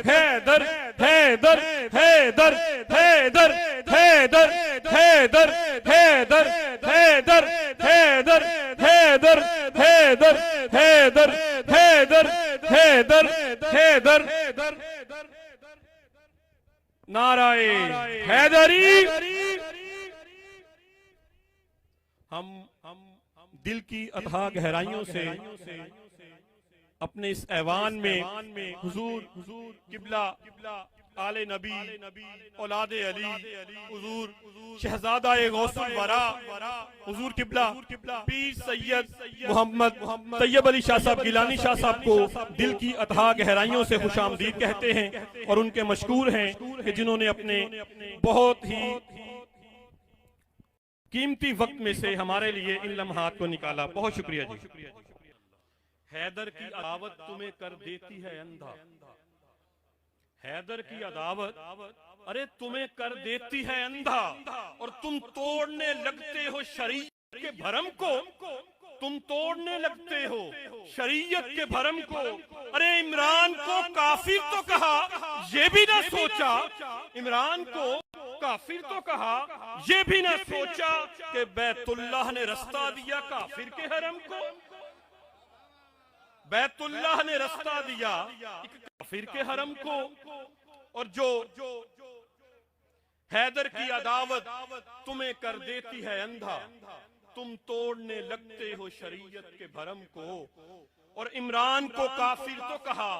हैदर हैदर हैदर हैदर हैदर हैदर हैदर हैदर हैदर हैदर हैदर हैदर हैदर हैदर हैदर नाराए हैदरी। हम दिल की अथाह गहराइयों से अपने इस ऐवान में हुजूर किबला आले नबी औलादे अली हुजूर शहजादा गौसुल वरा हुजूर किबला पीर सैयद मोहम्मद तैयब अली शाह साहब गिलानी शाह साहब को दिल की अथाह गहराइयों से खुशामदीद कहते हैं और उनके मशकूर हैं कि जिन्होंने अपने बहुत ही कीमती वक्त में से हमारे लिए इन लम्हात को निकाला। बहुत शुक्रिया जी। हैदर की अदावत तुम्हें कर देती है अंधा, हैदर की अदावत अरे तुम्हें कर देती है अंधा और तुम तोड़ने लगते हो शरीयत के भरम को, तुम तोड़ने लगते हो शरीयत के भरम को। अरे इमरान को काफिर तो कहा ये भी ना सोचा, इमरान को काफिर तो कहा ये भी ना सोचा कि बैतुल्लाह ने रास्ता दिया काफिर के हरम को, बैतुल्लाह ने रास्ता दिया काफिर के हरम को। और जो हैदर की अदावत तुम्हें कर देती है अंधा, तुम तोड़ने लगते हो शरीयत के भरम को। और इमरान को काफिर तो कहा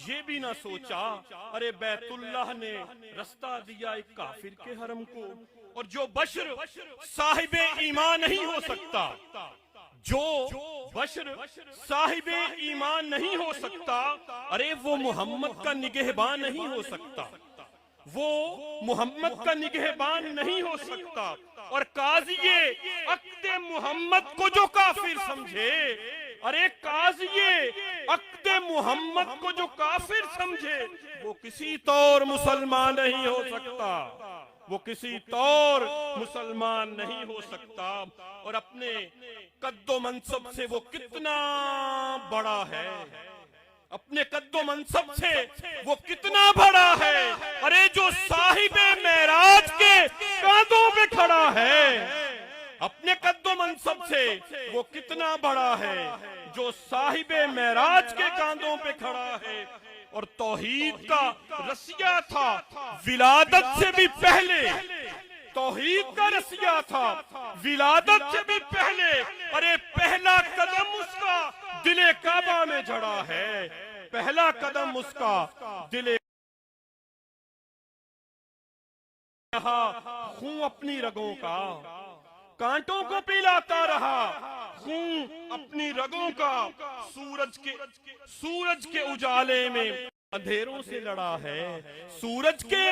ये भी ना सोचा, अरे बैतुल्लाह ने रास्ता दिया एक काफिर के हरम को। और जो बशर साहिबे ईमान नहीं हो सकता, जो बशर साहिबे ईमान नहीं हो सकता, अरे वो मोहम्मद का निगहबान नहीं हो सकता, वो मोहम्मद का निगहबान नहीं हो सकता। और काज़िए अक्दे मोहम्मद को जो काफिर समझे, अरे काज़िए अक्दे मोहम्मद को जो काफिर समझे, वो किसी तौर मुसलमान नहीं हो सकता, वो किसी तौर मुसलमान नहीं हो सकता। और अपने कद्दो मनसब से वो कितना बड़ा है, अपने कद्दो मनसब से वो कितना बड़ा है। अरे जो साहिबे मेराज के कांधों पे खड़ा है, अपने कद्दो मनसब से वो कितना बड़ा है, जो साहिबे मेराज के कांधों पे खड़ा है। और तौहीद का रसिया था विलादत से भी पहले, तौहीद का रसिया था विलादत से भी पहले। अरे पहला कदम उसका दिले काबा में जड़ा है, पहला कदम उसका दिले खून अपनी रगों का कांटों को पिलाता रहा, खून अपनी रगों का सूरज के उजाले में अंधेरों से लड़ा है, सूरज के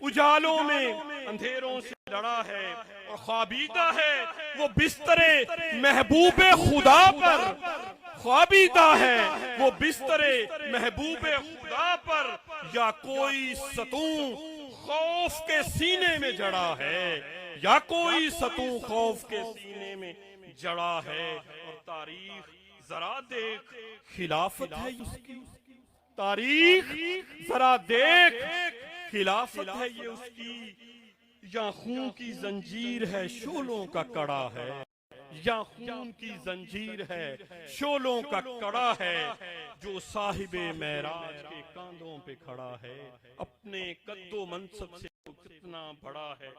उजालों में अंधेरों से लड़ा है। और ख्वाबीदा है वो बिस्तरे महबूबे खुदा पर, ख्वाबीदा है वो बिस्तरे महबूबे खुदा पर, या कोई सतूं खौफ के सीने में जड़ा है, या कोई सतूं खौफ के सीने में जड़ा है। और तारीख जरा देख खिलाफत है उसकी, तारीख जरा देख खिलाफत है ये उसकी। या खून की जंजीर है शोलों का कड़ा है, या खून की जंजीर है शोलों का कड़ा है, जो साहिबे मेराज के कांधों पे खड़ा है। अपने कद्दो मनसब से कितना बड़ा है।